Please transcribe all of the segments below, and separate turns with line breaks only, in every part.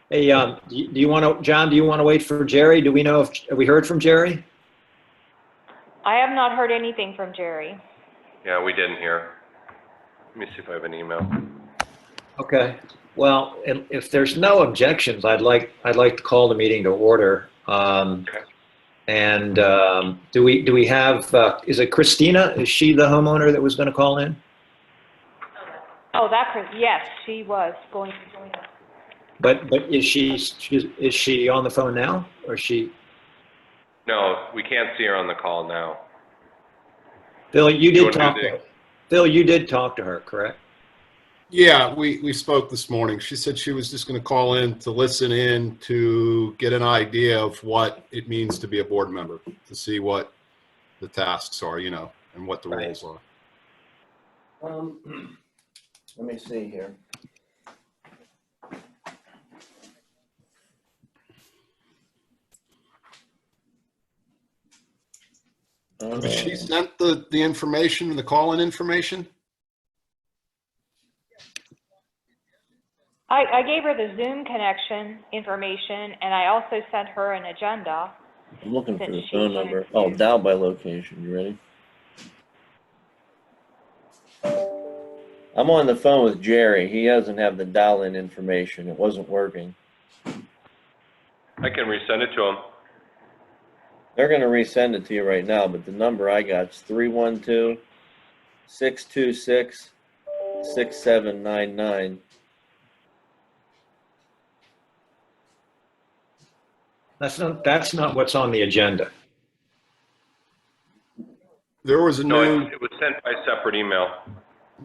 Hey, do you want to, John, do you want to wait for Jerry? Do we know if, have we heard from Jerry?
I have not heard anything from Jerry.
Yeah, we didn't hear. Let me see if I have an email.
Okay. Well, if there's no objections, I'd like to call the meeting to order.
Okay.
And do we have, is it Christina? Is she the homeowner that was going to call in?
Oh, yes, she was going to join us.
But is she on the phone now, or is she?
No, we can't see her on the call now.
Phil, you
You
did
wanna
talk
do
to
the-
her. Phil, you did talk to her, correct?
Yeah, we spoke this morning. She said she was just going to call in to listen in to get an idea of what it means to be a board member, to see what the tasks are, you know, and what the
Right.
roles are.
Let me see here.
She sent the information, the call-in information?
I gave her the Zoom connection information, and I also sent her an agenda.
I'm looking for
That
the
she
phone
wanted
number.
to-
Oh, dial by location. You ready? I'm on the phone with Jerry. He doesn't have the dial-in information. It wasn't working.
I can resend it to him.
They're going to resend it to you right now, but the number I got is 312-626-6799.
That's not what's on the agenda.
There was a
No,
new,
it was sent by separate email.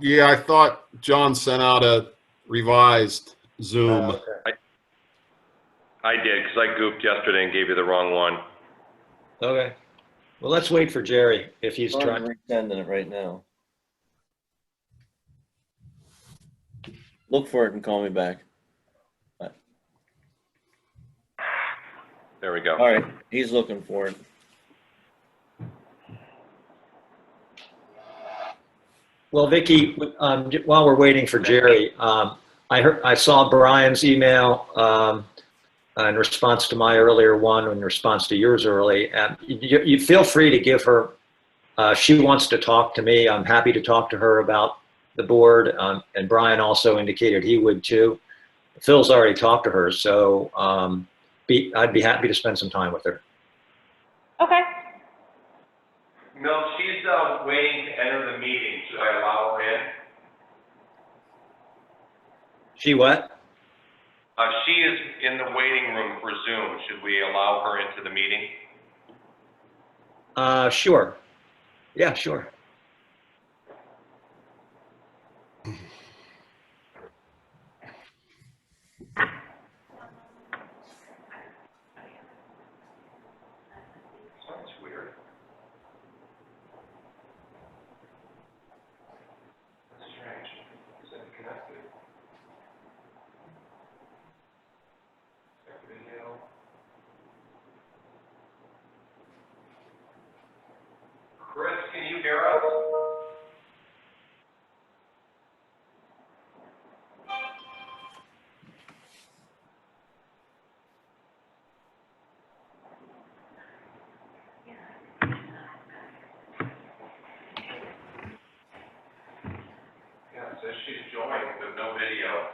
yeah, I thought John sent out a revised Zoom.
I did, because I goofed yesterday and gave you the wrong one.
Okay. Well, let's wait for Jerry if he's
I'm
trying.
resending it right now. Look for it and call me back.
There we go.
All right, he's looking for it.
Well, Vicky, while we're waiting for Jerry, I saw Brian's email in response to my earlier one, in response to yours early. You feel free to give her. She wants to talk to me. I'm happy to talk to her about the board, and Brian also indicated he would too. Phil's already talked to her, so I'd be happy to spend some time with her.
Okay.
No, she's waiting to enter the meeting. Should I allow her in?
She what?
She is in the waiting room for Zoom. Should we allow her into the meeting?
Sure. Yeah, sure.
That's weird. That's strange. Is it connected? Check video. Chris, can you hear us? Yeah, it says she's joined, but no video.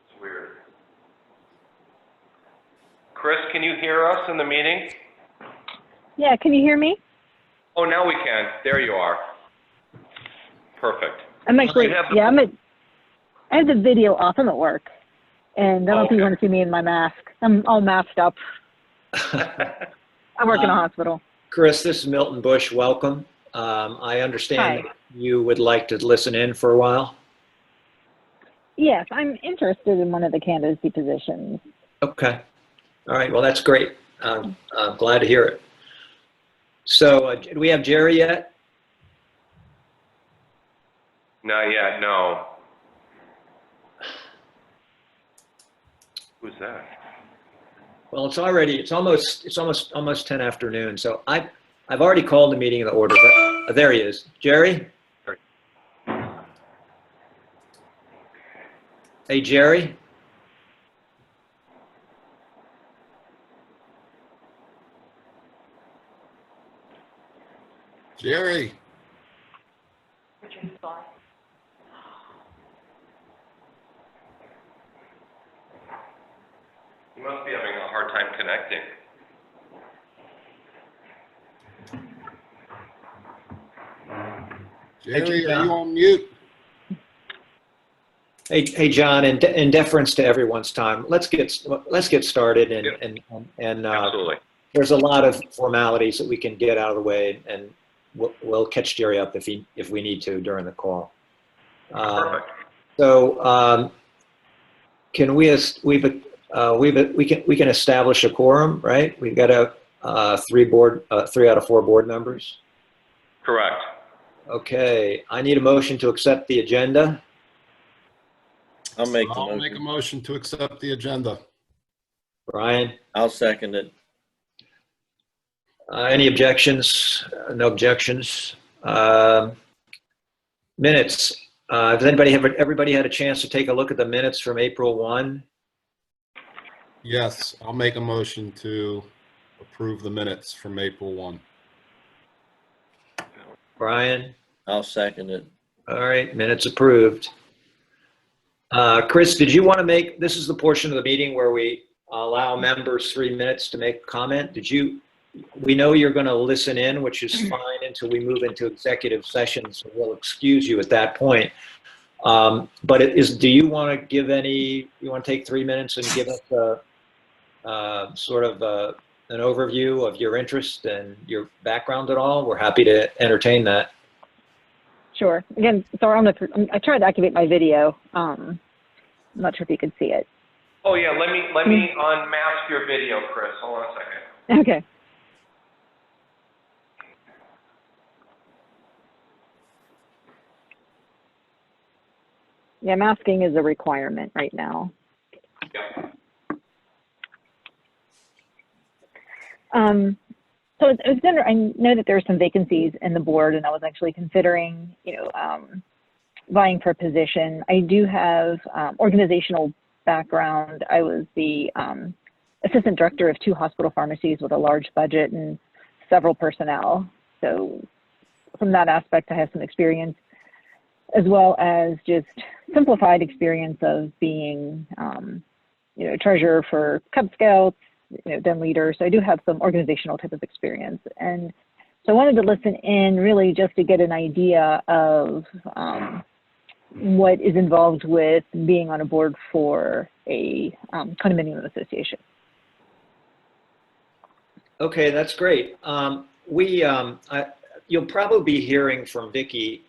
It's weird. Chris, can you hear us in the meeting?
Yeah, can you hear me?
Oh, now we can. There you are. Perfect.
I'm actually,
You have the-
yeah, I have the video off. I'm at work. And I don't know if you
Okay.
want to see me in my mask. I'm all masked up. I work in a hospital.
Chris, this is Milton Bush. Welcome. I understand
Hi.
that you would like to listen in for a while.
Yes, I'm interested in one of the candidacy positions.
Okay. All right. Well, that's great. I'm glad to hear it. So, do we have Jerry yet?
Not yet, no. Who's that?
Well, it's almost 10 afternoon. So I've already called the meeting in the order. But, there he is. Jerry? Hey, Jerry?
Jerry.
Richard's gone.
You must be having a hard time connecting.
Jerry, are
John.
you on mute?
Hey, John, in deference to everyone's time, let's get started, and
Absolutely.
there's a lot of formalities that we can get out of the way, and we'll catch Jerry up if we need to during the call.
Perfect.
So can we can establish a quorum, right? We've got three out of four board members.
Correct.
Okay, I need a motion to accept the agenda.
I'll make the
I'll make a
motion.
motion to accept the agenda.
Brian,
I'll second it.
any objections? No objections. Minutes. Does everybody had a chance to take a look at the minutes from April 1?
Yes, I'll make a motion to approve the minutes from April 1.
Brian?
I'll second it.
All right, minutes approved. Chris, did you want to this is the portion of the meeting where we allow members 3 minutes to make a comment. We know you're going to listen in, which is fine until we move into executive session, so we'll excuse you at that point. But do you want to you want to take 3 minutes and give us sort of an overview of your interest and your background at all? We're happy to entertain that.
Sure. Again, sorry, I tried to activate my video. I'm not sure if you could see it.
Oh yeah, let me unmask your video, Chris. Hold on a second.
Okay. Yeah, masking is a requirement right now.
Yeah.
So I know that there are some vacancies in the board, and I was actually considering, vying for a position. I do have organizational background. I was the assistant director of 2 hospital pharmacies with a large budget and several personnel. So from that aspect, I have some experience, as well as just simplified experience of being, treasurer for Cub Scouts, then leader. So I do have some organizational type of experience. And so I wanted to listen in really just to get an idea of what is involved with being on a board for a condominium association.
Okay, that's great. You'll probably be hearing from Vicki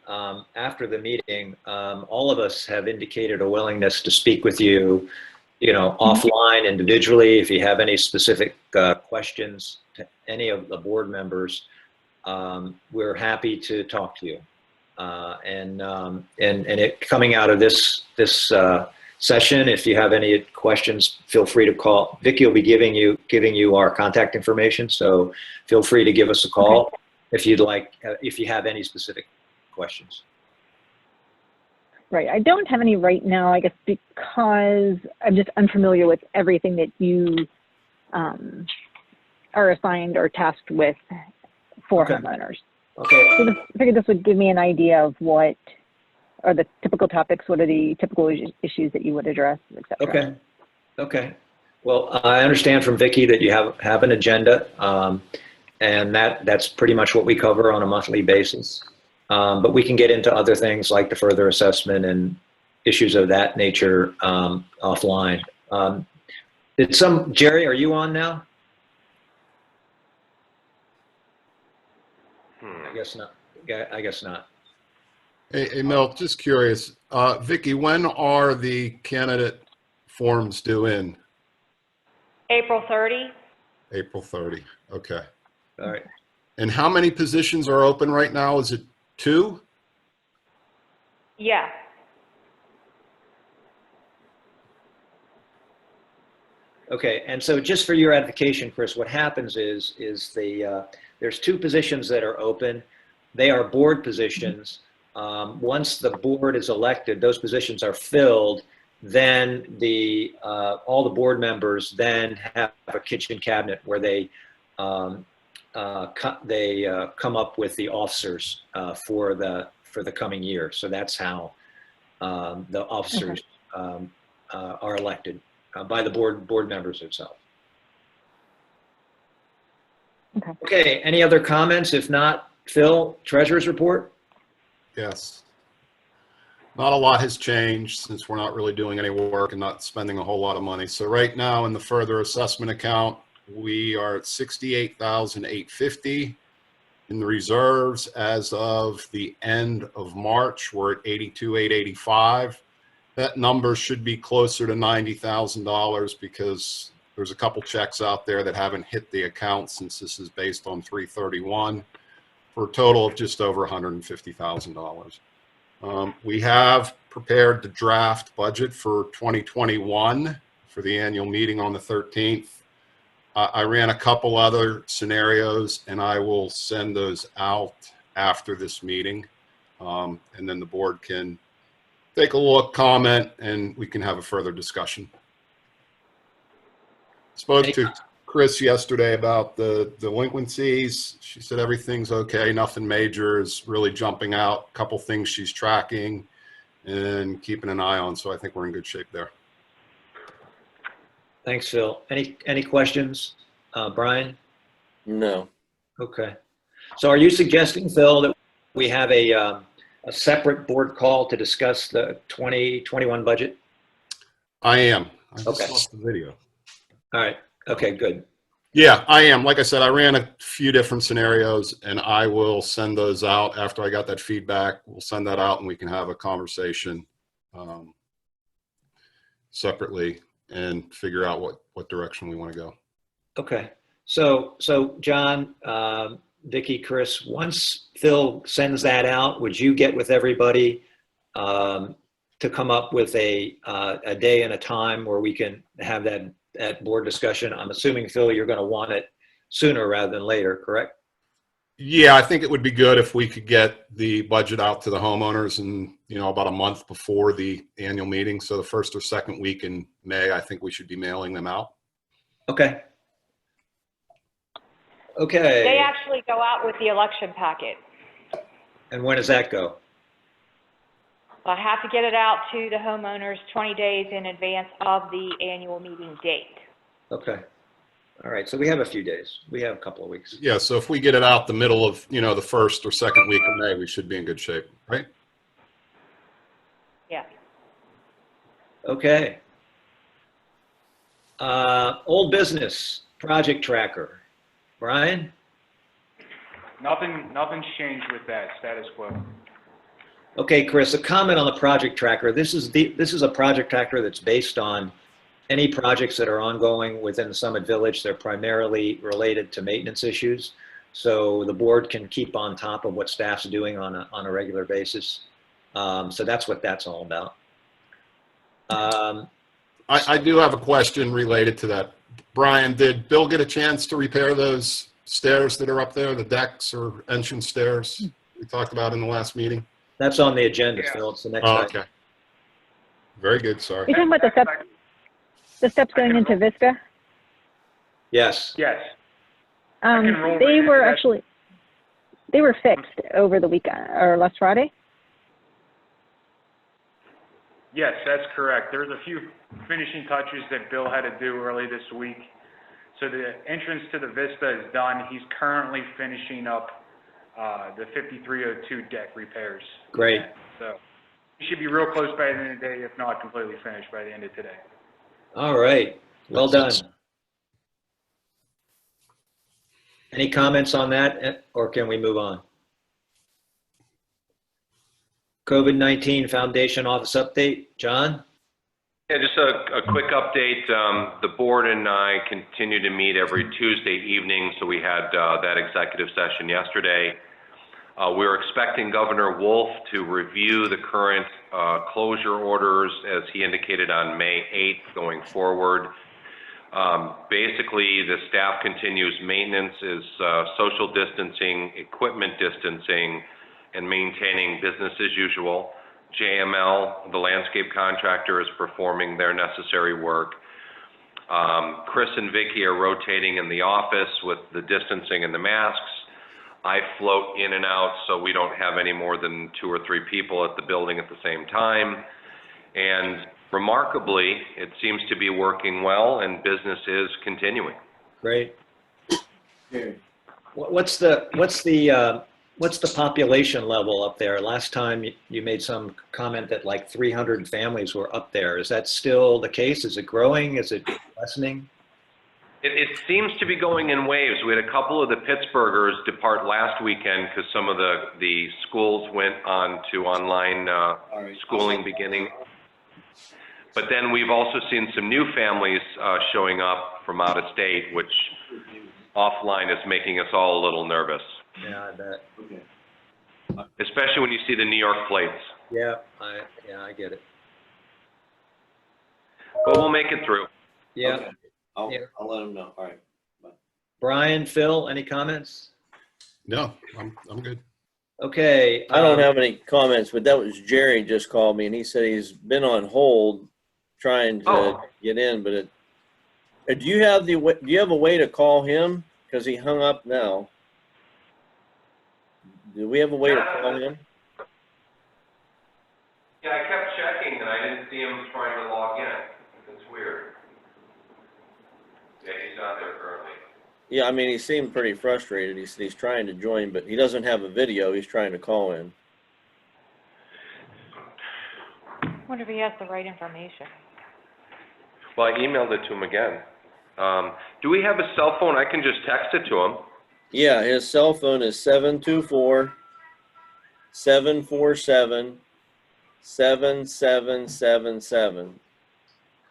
after the meeting. All of us have indicated a willingness to speak with you, offline, individually. If you have any specific questions to any of the board members, we're happy to talk to you. And coming out of this session, if you have any questions, feel free to call. Vicki will be giving you our contact information, so feel free to give us a call if you'd like, if you have any specific questions.
Right. I don't have any right now, I guess, because I'm just unfamiliar with everything that you are assigned or tasked with for homeowners.
Okay.
So I figured this would give me an idea of what are the typical topics, what are the typical issues that you would address, et cetera.
Okay. Okay. Well, I understand from Vicki that you have an agenda, and that's pretty much what we cover on a monthly basis. But we can get into other things like the further assessment and issues of that nature offline. Jerry, are you on now? I guess not. I guess not.
Hey, Mel, just curious. Vicki, when are the candidate forms due in?
April 30.
April 30. Okay.
All right.
And how many positions are open right now? Is it 2?
Yeah.
Okay, and so just for your edification, Chris, what happens is there's 2 positions that are open. They are board positions. Once the board is elected, those positions are filled. Then all the board members then have a kitchen cabinet where they come up with the officers for the coming year. So that's how the officers are elected by the board members itself.
Okay.
Okay, any other comments? If not, Phil, treasurer's report?
Yes. Not a lot has changed since we're not really doing any work and not spending a whole lot of money. So right now in the further assessment account, we are at $68,850. In the reserves as of the end of March, we're at $82,885. That number should be closer to $90,000 because there's a couple checks out there that haven't hit the account since this is based on 3/31 for a total of just over $150,000. We have prepared the draft budget for 2021 for the annual meeting on the 13th. I ran a couple other scenarios and I will send those out after this meeting. And then the board can take a look, comment, and we can have a further discussion. Spoke to Chris yesterday about the delinquencies. She said everything's okay. Nothing major is really jumping out. A couple things she's tracking and keeping an eye on. So I think we're in good shape there.
Thanks, Phil. Any questions, Brian?
No.
Okay. So are you suggesting, Phil, that we have a separate board call to discuss the 2021 budget?
I am. I just
Okay.
lost the video.
All right. Okay, good.
Yeah, I am. Like I said, I ran a few different scenarios and I will send those out after I got that feedback. We'll send that out and we can have a conversation separately and figure out what direction we want to go.
Okay. So John, Vicki, Chris, once Phil sends that out, would you get with everybody to come up with a day and a time where we can have that board discussion? I'm assuming, Phil, you're going to want it sooner rather than later, correct?
Yeah, I think it would be good if we could get the budget out to the homeowners in, about a month before the annual meeting. So the first or second week in May, I think we should be mailing them out.
Okay.
They
Okay.
actually go out with the election packet.
And when does that go?
I have to get it out to the homeowners 20 days in advance of the annual meeting date.
Okay. All right. So we have a few days. We have a couple of weeks.
Yeah, so if we get it out the middle of, the first or second week of May, we should be in good shape, right?
Yeah.
Okay. Old business, project tracker. Brian?
Nothing's changed with that, status quo.
Okay, Chris, a comment on the project tracker. This is a project tracker that's based on any projects that are ongoing within the Summit Village. They're primarily related to maintenance issues. So the board can keep on top of what staff's doing on a regular basis. So that's what that's all about.
I do have a question related to that. Brian, did Bill get a chance to repair those stairs that are up there, the decks or entrance stairs we talked about in the last meeting?
That's on the agenda,
Yeah.
Phil. It's the next
Oh,
item.
okay. Very good,
Are
sorry.
you talking about the steps going into Vista?
Yes.
Yes, can roll
They
right
were
into that.
actually, they were fixed over the weekend or last Friday.
yes, that's correct. There's a few finishing touches that Bill had to do early this week. So the entrance to the Vista is done. He's currently finishing up the 5302 deck repairs.
Great.
So he should be real close by the end of the day, if not completely finished by the end of today.
All right. Well done. Any comments on that, or can we move on? COVID-19 Foundation Office update. John?
Yeah, just a quick update. The board and I continue to meet every Tuesday evening, so we had that executive session yesterday. We're expecting Governor Wolf to review the current closure orders, as he indicated on May 8th going forward. Basically, the staff continues maintenance is social distancing, equipment distancing, and maintaining business as usual. JML, the landscape contractor, is performing their necessary work. Chris and Vicky are rotating in the office with the distancing and the masks. I float in and out so we don't have any more than 2 or 3 people at the building at the same time. And remarkably, it seems to be working well and business is continuing.
Great.
Jerry.
What's the population level up there? Last time you made some comment that like 300 families were up there. Is that still the case? Is it growing? Is it lessening?
It seems to be going in waves. We had a couple of the Pittsburghers depart last weekend because some of the schools went on to online schooling beginning. But then we've also seen some new families showing up from out of state, which offline is making us all a little nervous.
Yeah, I bet.
Okay.
Especially when you see the New York plates.
Yeah, I get it.
But we'll make it through.
Yeah.
Okay. I'll let him know. All right. Bye.
Brian, Phil, any comments?
No, I'm good.
Okay.
I don't have any comments, but that was Jerry just called me and he said he's been on hold trying to get in, but do you have a way to call him? Because he hung up now. Do we have a way to call him?
Yeah, I kept checking and I didn't see him trying to log in. It's weird. Yeah, he's not there currently.
Yeah, I mean, he seemed pretty frustrated. He said he's trying to join, but he doesn't have a video. He's trying to call in.
Wonder if he has the right information.
Well, I emailed it to him again. Do we have a cell phone? I can just text it to him.
Yeah, his cell phone is 724-747-7777.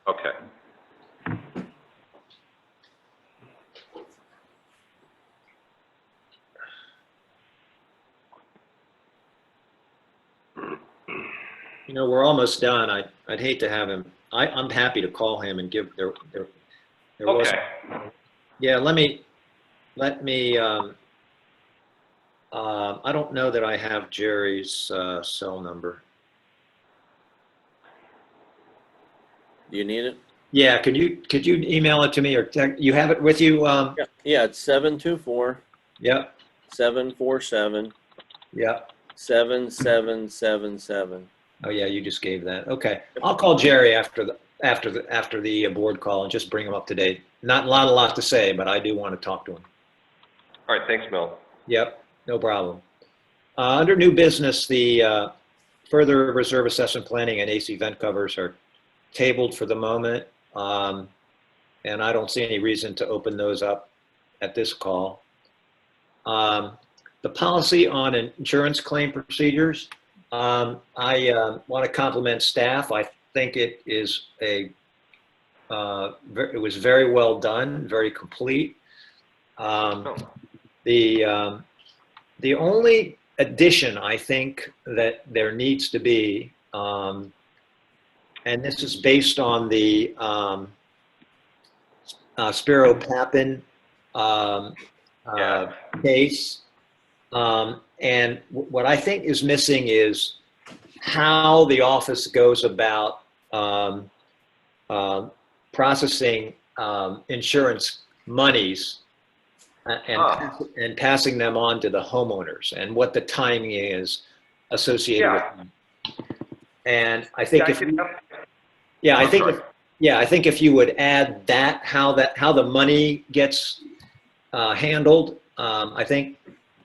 Okay.
You know, we're almost done. I'd hate to have him. I'm happy to call him and give there was.
Okay.
Yeah, let me. I don't know that I have Jerry's cell number.
Do you need it?
Yeah, could you email it to me or you have it with you?
Yeah, it's 724
Yeah,
747
yeah.
7777.
Oh yeah, you just gave that. Okay, I'll call Jerry after the board call and just bring him up to date. Not a lot to say, but I do want to talk to him.
All right, thanks, Mel.
Yep, no problem. Under new business, the further reserve assessment planning and AC vent covers are tabled for the moment, and I don't see any reason to open those up at this call. The policy on insurance claim procedures, I want to compliment staff. I think it is it was very well done, very complete. The only addition I think that there needs to be, and this is based on the Spiro Papin case, and what I think is missing is how the office goes about processing insurance monies and passing them on to the homeowners, and what the timing is associated with them. And I think I think if you would add that, how the money gets handled, I think,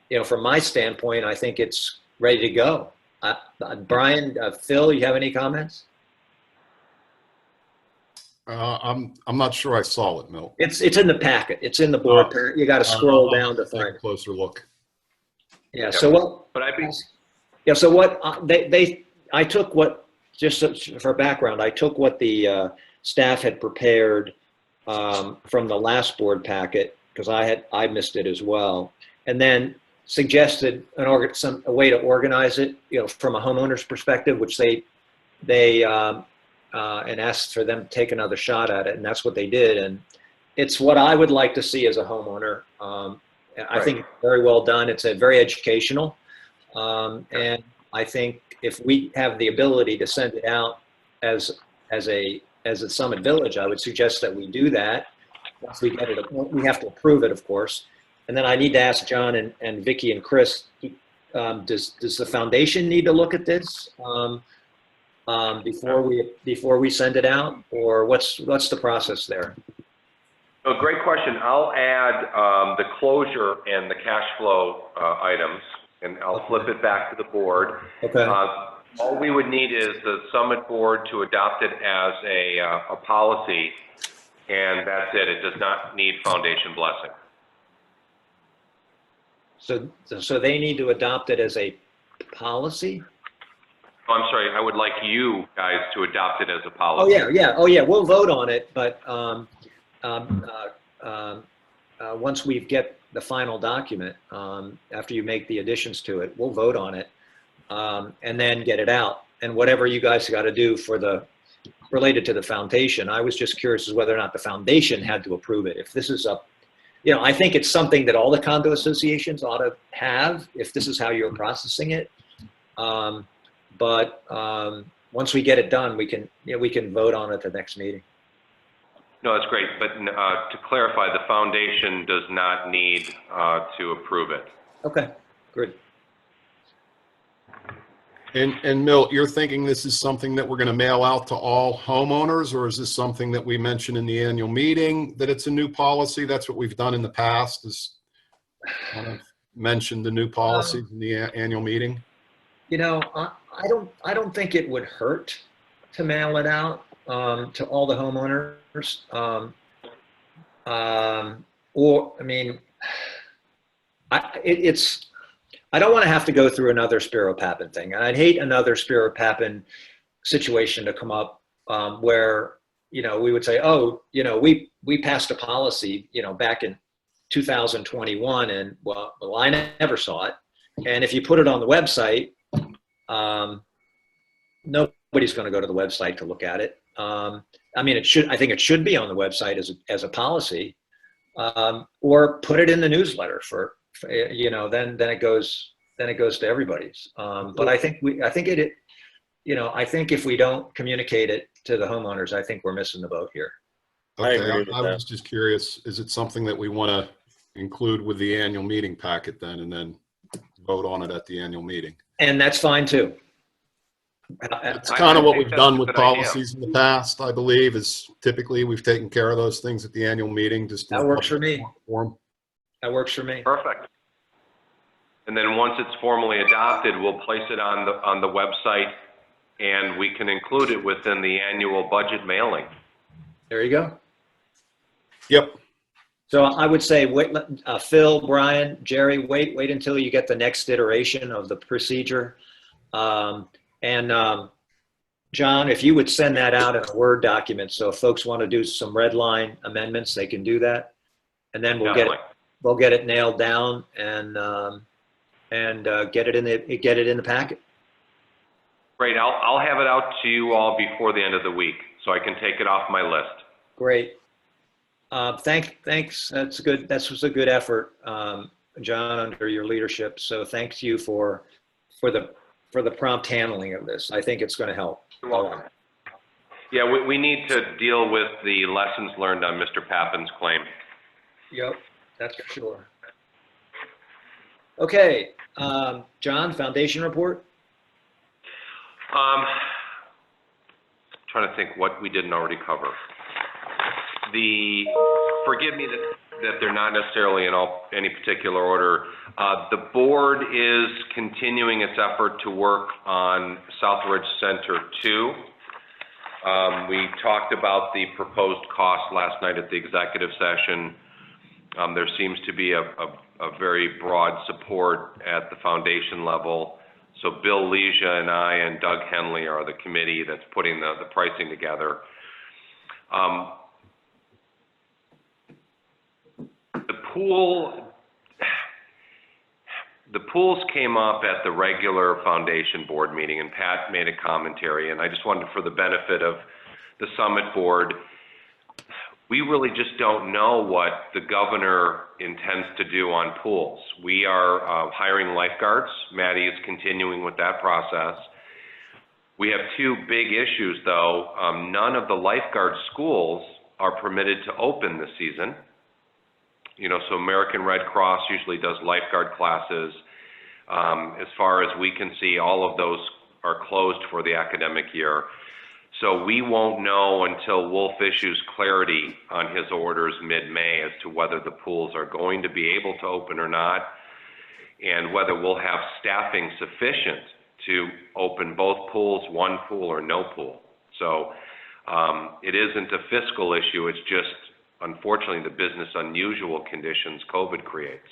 you know, from my standpoint, I think it's ready to go. Brian, Phil, you have any comments?
I'm not sure I saw it, Milt.
It's in the packet. It's in the board. You got to scroll down to
Take
find
a
it.
closer look.
Yeah. So what?
But
Yeah. So what I took what, just for background, I took what the staff had prepared from the last board packet, because I missed it as well, and then suggested a way to organize it, you know, from a homeowner's perspective, which they and asked for them to take another shot at it, and that's what they did. And it's what I would like to see as a homeowner. I think it's very well done. It's very educational, and I think if we have the ability to send it out as as a Summit Village, I would suggest that we do that. Once we get it, we have to approve it, of course. And then I need to ask John and Vicky and Chris, does the foundation need to look at this before we send it out, or what's the process there?
Oh, great question. I'll add the closure and the cash flow items, and I'll flip it back to the board.
Okay.
All we would need is the Summit board to adopt it as a policy, and that's it. It does not need foundation blessing.
So they need to adopt it as a policy?
Oh, I'm sorry. I would like you guys to adopt it as a
Oh,
policy.
yeah. Oh, yeah. We'll vote on it, but once we get the final document, after you make the additions to it, we'll vote on it and then get it out. And whatever you guys got to do for related to the foundation, I was just curious as whether or not the foundation had to approve it. If this is I think it's something that all the condo associations ought to have if this is how you're processing it. But once we get it done, we can vote on it at the next meeting.
No, that's great. But to clarify, the foundation does not need to approve it.
Okay, good.
And Milt, you're thinking this is something that we're going to mail out to all homeowners, or is this something that we mentioned in the annual meeting that it's a new policy? That's what we've done in the past, is kind of mentioned the new policies in the annual meeting.
I don't think it would hurt to mail it out to all the homeowners. I don't want to have to go through another Spiro Papin thing. And I'd hate another Spiro Papin situation to come up where, we would say, we passed a policy, back in 2021, and well, I never saw it. And if you put it on the website, nobody's going to go to the website to look at it. I think it should be on the website as a policy, or put it in the newsletter then it goes to everybody's. But I think if we don't communicate it to the homeowners, I think we're missing the boat here.
Okay, I was just curious, is it something that we want to include with the annual meeting packet then, and then vote on it at the annual meeting?
And that's fine too.
It's kind of what we've done with
that's a good idea.
policies in the past, I believe, is typically we've taken care of those things at the annual meeting. Just
That works for me.
Form.
That works for me.
Perfect. And then once it's formally adopted, we'll place it on the website, and we can include it within the annual budget mailing.
There you go.
Yep.
So I would say, wait, Phil, Brian, Jerry, wait until you get the next iteration of the procedure. John, if you would send that out in a Word document, so if folks want to do some red line amendments, they can do that. And then we'll get it nailed down and get it in the packet.
Great. I'll have it out to you all before the end of the week, so I can take it off my list.
Great. Thanks. That's good. That was a good effort, John, under your leadership. So thanks you for the prompt handling of this. I think it's going to help.
You're welcome. Yeah, we need to deal with the lessons learned on Mr. Papin's claim.
Yep, that's for sure. Okay, John, foundation report?
Trying to think what we didn't already cover. Forgive me that they're not necessarily in any particular order. The board is continuing its effort to work on Southridge Center 2. We talked about the proposed cost last night at the executive session. There seems to be a very broad support at the foundation level. So Bill Leisha and I and Doug Henley are the committee that's putting the pricing together. The pools came up at the regular foundation board meeting, and Pat made a commentary, and I just wanted, for the benefit of the Summit board, we really just don't know what the governor intends to do on pools. We are hiring lifeguards. Maddie is continuing with that process. We have two big issues, though. None of the lifeguard schools are permitted to open this season. You know, so American Red Cross usually does lifeguard classes. As far as we can see, all of those are closed for the academic year. So we won't know until Wolf issues clarity on his orders mid-May as to whether the pools are going to be able to open or not, and whether we'll have staffing sufficient to open both pools, one pool or no pool. So it isn't a fiscal issue, it's just, unfortunately, the business unusual conditions COVID creates.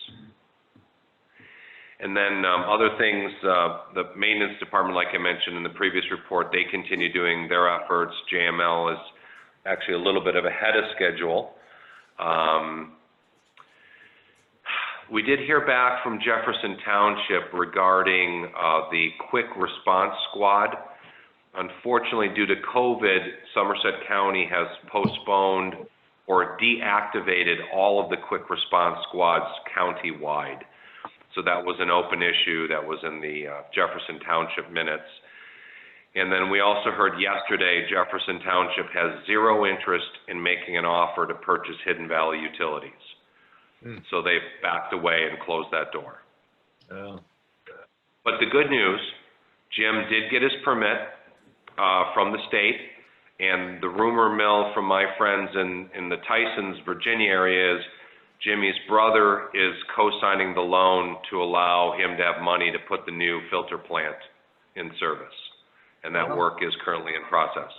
And then other things, the maintenance department, like I mentioned in the previous report, they continue doing their efforts. JML is actually a little bit of ahead of schedule. We did hear back from Jefferson Township regarding the quick response squad. Unfortunately, due to COVID, Somerset County has postponed or deactivated all of the quick response squads countywide. So that was an open issue that was in the Jefferson Township minutes. And then we also heard yesterday Jefferson Township has zero interest in making an offer to purchase Hidden Valley Utilities. So they've backed away and closed that door.
Oh.
But the good news, Jim did get his permit from the state, and the rumor mill from my friends in the Tysons, Virginia area is Jimmy's brother is co-signing the loan to allow him to have money to put the new filter plant in service. And that work is currently in process.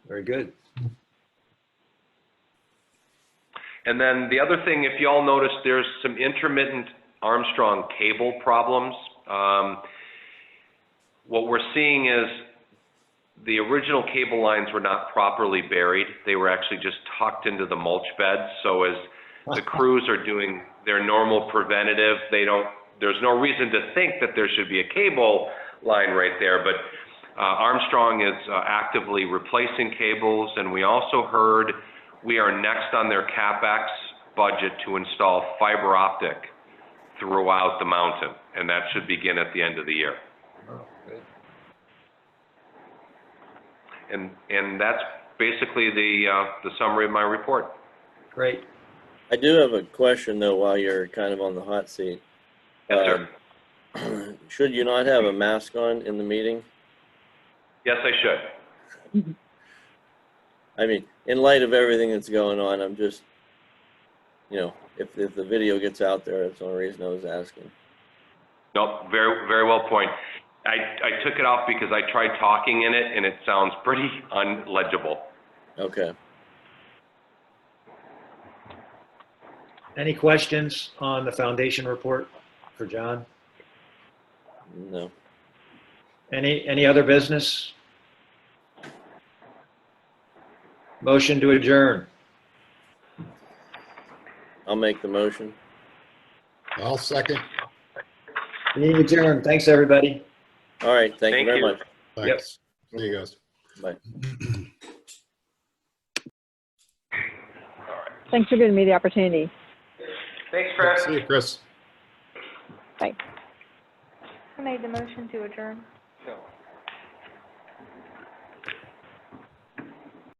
Very good.
And then the other thing, if y'all noticed, there's some intermittent Armstrong cable problems. What we're seeing is the original cable lines were not properly buried. They were actually just tucked into the mulch beds. So as the crews are doing their normal preventative, there's no reason to think that there should be a cable line right there. But Armstrong is actively replacing cables, and we also heard we are next on their CapEx budget to install fiber optic throughout the mountain, and that should begin at the end of the year.
Oh, good.
And that's basically the summary of my report.
Great.
I do have a question though, while you're kind of on the hot seat.
Yes, sir.
Should you not have a mask on in the meeting?
Yes, I should.
I mean, in light of everything that's going on, I'm just, you know, if the video gets out there, that's the only reason I was asking.
Nope, very, very well point. I took it off because I tried talking in it and it sounds pretty unlegible.
Okay.
Any questions on the foundation report for John?
No.
Any other business? Motion to adjourn.
I'll make the motion.
I'll second.
Meeting adjourned. Thanks, everybody.
All right. Thank you
Thank
very
you.
much.
Thanks. See you guys.
Bye.
Thanks for giving me the opportunity.
Thanks, Chris.
See you, Chris.
Bye.
Who made the motion to adjourn?
No.